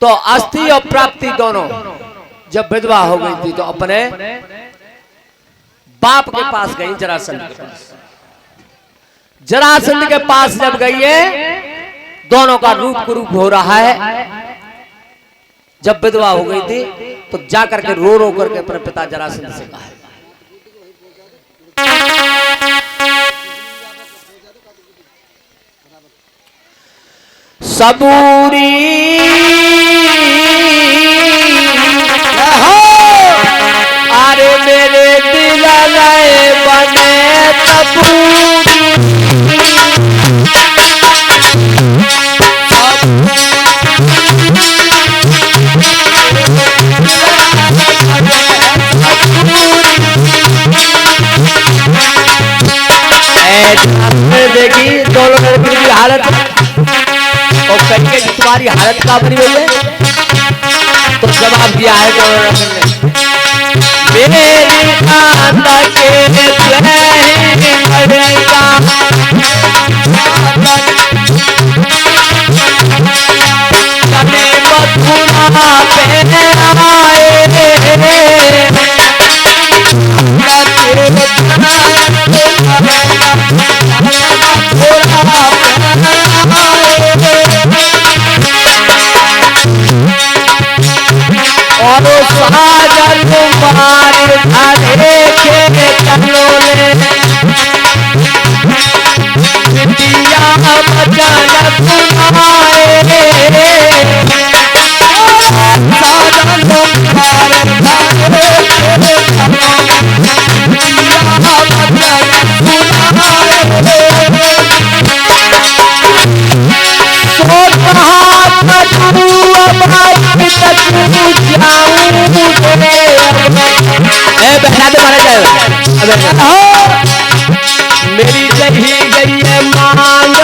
तो अस्थि और प्राप्ति दोनों जब विधवा हो गई थी तो अपने बाप के पास गई जरासंध के पास। जरासंध के पास जब गई है दोनों का रूप कुरूप हो रहा है। जब विधवा हो गई थी तो जाकर के रो करके अपने पिता जरासंध से कहा सबूरी अरे मेरे दिल लय बने तबूरी देखी दोनों लड़की की हालत और कहीं तुम्हारी हालत क्या बनी हुई है। तो जवाब दिया है दोनों ने मेरी माता के और साजन मार धरे के तलोले दिया बचन तुम्हारे साजन मार धरे के तलोले दिया बचन तुम्हारे सोच मेरी जही गई है मांग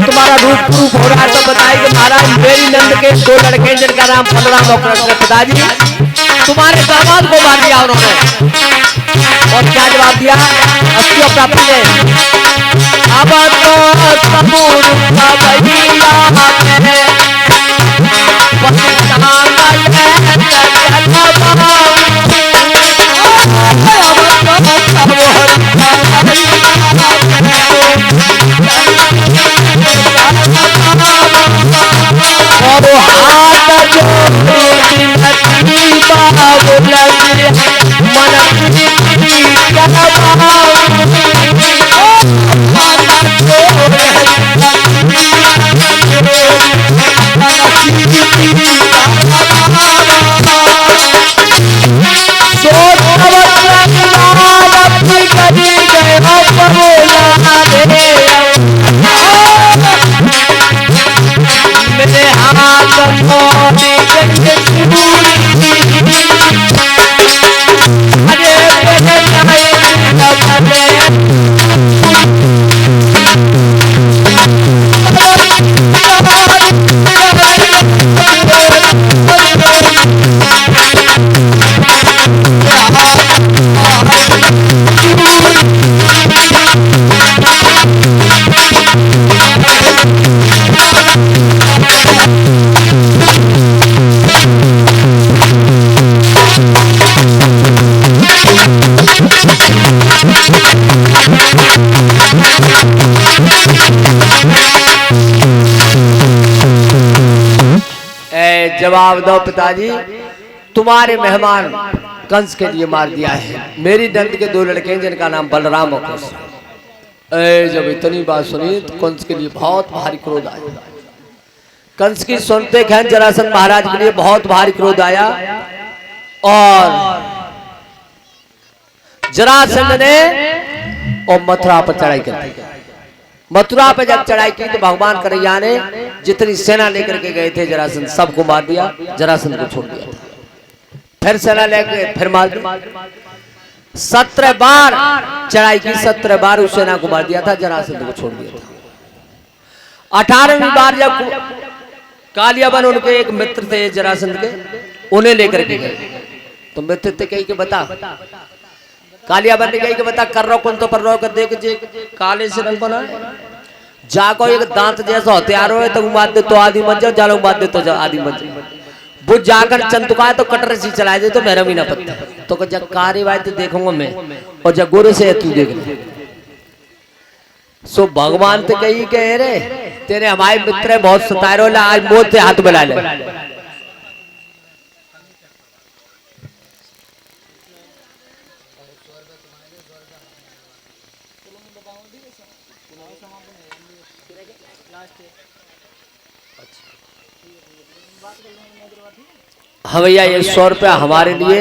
तुम्हारा रूप रूप हो रहा है तो बताइए कि महाराज मेरी नंद के दो लड़के जिनका नाम बलराम और कृष्ण पिताजी तुम्हारे दामाद को मार दिया उन्होंने। और क्या जवाब दिया अस्थि और प्राप्ति ने अब जवाब दो पिताजी तुम्हारे मेहमान कंस के लिए मार दिया है मेरी नंद के दो लड़के जिनका नाम बलराम और कृष्ण। जब इतनी बात सुनी तो कंस के लिए बहुत भारी क्रोध आया। कंस की सुनते हैं जरासंध महाराज के लिए बहुत भारी क्रोध आया और जरासंध ने और मथुरा पर चढ़ाई कर दी। मथुरा पे जब चढ़ाई की तो भगवान कन्हैया ने जितनी सेना लेकर के गए थे जरासंध सबको मार दिया, जरासंध को छोड़ दिया था। फिर सेना लेकर फिर मार दिया। 17 बार चढ़ाई की, 17 बार उस सेना को मार दिया था, जरासंध को छोड़ दिया था। 18वीं बार जब कालियाबन उनके एक मित्र थे जरासंध के, उन्हें लेकर के गए तो मित्र थे कही के बता, कालियाबन ने कही के बता कर रहा कौन तो पर रहा कर देख जे काले से रंग बना जाको एक दांत जैसा हथियार हो तो मार दे तो आदि मत जाओ, जालो मार दे तो आदि मत जाओ। वो जाकर चंदुका तो कटर से चला दे तो मेरा भी ना पत्ता तो जब कार्यवाही तो देखूंगा मैं और जब गोरे से तू देख ले। सो भगवान तो कही कह रे तेरे हमारे मित्र बहुत सताए रो आज मौत से हाथ मिला ले। हाँ भैया ये 100 रुपया हमारे लिए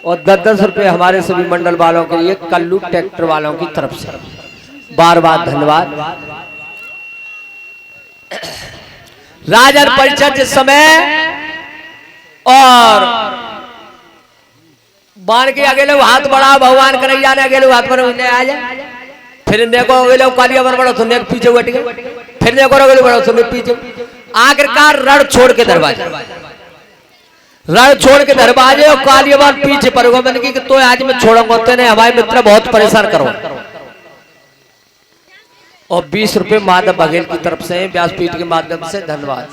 और 10-10 रुपये हमारे सभी मंडल वालों के लिए कल्लू ट्रैक्टर वालों की तरफ से बार बार धन्यवाद। राजन परिषद जिस समय और बाण के अगले हाथ बढ़ा भगवान कन्हैया ने अगले हाथ पर आ जाए फिर देखो अगले कालियाबन बढ़ो सुनने पीछे बैठ गए फिर देखो अगले बढ़ो सुनने पीछे आखिरकार रण छोड़ के दरवाजा रण छोड़ के दरवाजे और कालियाबन पीछे पर मैंने की तो आज मैं छोड़ूंगा तेने हमारे मित्र बहुत परेशान करो और 20 रुपए माधव बघेल की तरफ से व्यासपीठ के माध्यम से धन्यवाद।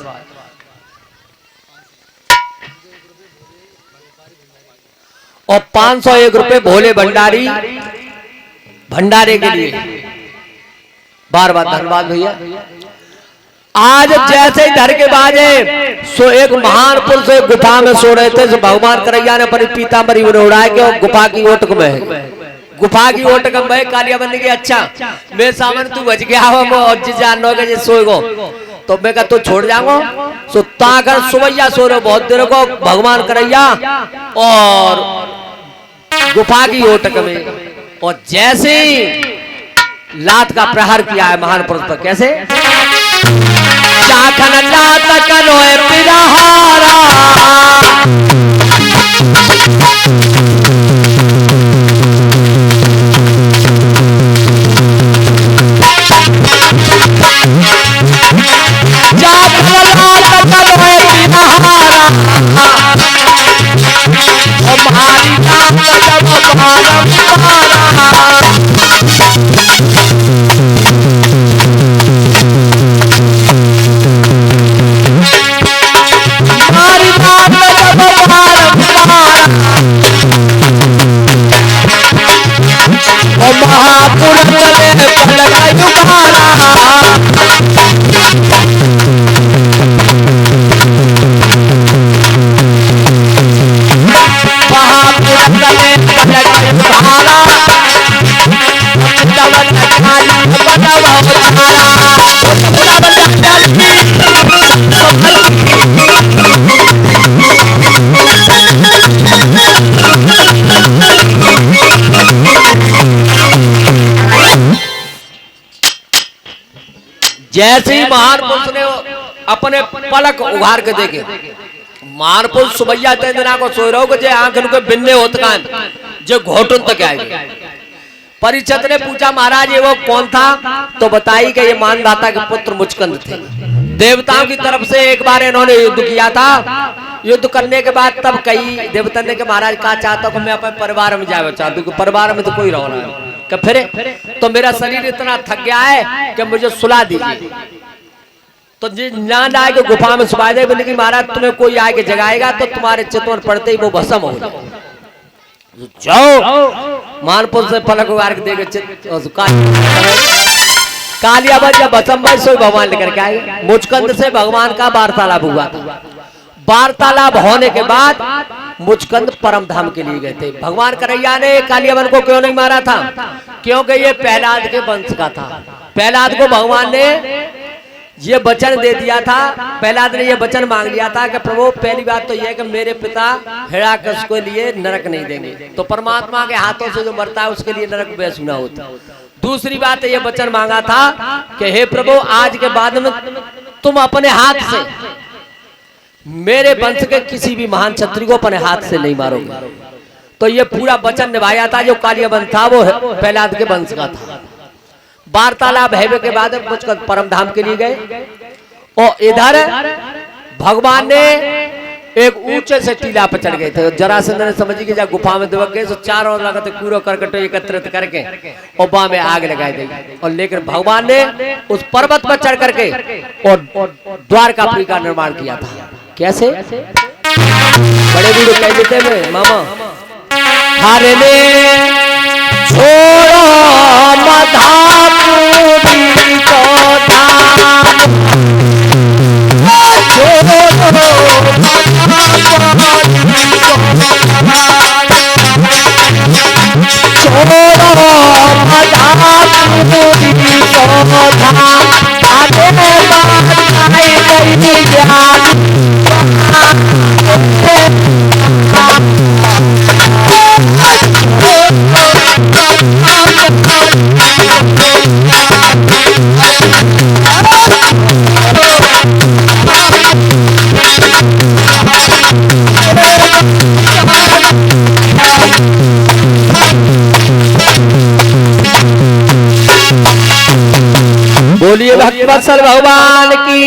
और 501 रुपए भोले भंडारी भंडारे के लिए बार बार धन्यवाद भैया। आज जैसे ही धर के बाजे सो एक महान पुरुष एक गुफा में सो रहे थे, भगवान कन्हैया ने अपनी पीतांबरी उड़ा के और गुफा की ओटक में गुफा की ओटक में कालियाबन की अच्छा मैं सामने तू बच गया और जिस जानो के सोएगो तो मैं कहा तो छोड़ जाऊंगा सो ताकर सुबैया सो रहे बहुत देर को भगवान कन्हैया और गुफा की ओटक में और जैसे लात का प्रहार किया है महान पुरुष पर कैसे चाखन लात कनोए पिरहारा जैसे ही महान पुरुष ने अपने पलक उघार के देखे महान पुरुष सुबैया तेंदना को सोए रहो जे आंख उनके बिन्ने होत कान जो घोटन तक आएगी। परिषद ने पूछा महाराज ये वो कौन था तो बताई कि ये मानदाता के पुत्र मुचकंद थे। देवताओं की तरफ से एक बार इन्होंने युद्ध किया था। युद्ध करने के बाद तब कई देवता ने कि महाराज क्या चाहता हूँ मैं अपने परिवार में जाए चाहता हूँ परिवार में तो कोई रहो ना फिर तो मेरा शरीर इतना थक गया है कि मुझे सुला दीजिए। तो नींद आए कि गुफा में सुबह दे बोले कि महाराज तुम्हें कोई आए के जगाएगा तो तुम्हारे चित्त पड़ते ही वो भस्म हो जाओ। मानपुर से पलक उगार के देखे कालियाबन जब भस्म भाई सो भगवान लेकर के आए। मुचकंद से भगवान का वार्तालाप हुआ था। वार्तालाप होने के बाद मुचकंद परम धाम के लिए गए थे। भगवान कन्हैया ने कालियाबन को क्यों नहीं मारा था क्योंकि ये प्रहलाद के वंश का था। प्रहलाद को भगवान ने ये वचन दे दिया था, प्रहलाद ने ये वचन मांग लिया था कि प्रभु पहली बात तो यह है कि मेरे पिता हिरण्यकश्यप के लिए नरक नहीं देंगे, तो परमात्मा के हाथों से जो मरता है उसके लिए नरक बेसुना होता। दूसरी बात ये वचन मांगा था कि हे प्रभु आज के बाद में तुम अपने हाथ से मेरे वंश के किसी भी महान क्षत्रिय को अपने हाथ से नहीं मारोगे। तो ये पूरा वचन निभाया था। जो कालियाबंध था वो प्रहलाद के वंश का था। वार्तालाप है के बाद कुछ परम धाम के लिए गए और इधर भगवान ने एक ऊंचे से टीला पर चढ़ गए थे। जरासंध ने समझी कि जब गुफा में दबक गए तो चारों ओर लगाते कूड़ो करकटो एकत्रित करके और वहां में आग लगाई गई। और लेकिन भगवान ने उस पर्वत पर चढ़ करके और द्वारकापुरी का निर्माण किया था। कैसे? बड़े बूढ़े कह देते हैं मामा, हरे ने छोड़ो मधापुरी को धाम, छोड़ो बोलिए भक्तवत्सल भगवान की।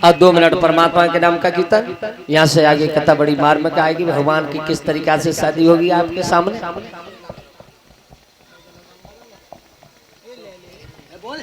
अब 2 मिनट परमात्मा के नाम का कीर्तन। यहाँ से आगे कथा बड़ी मार्मिक आएगी। भगवान की किस तरीका से शादी होगी आपके सामने। बोल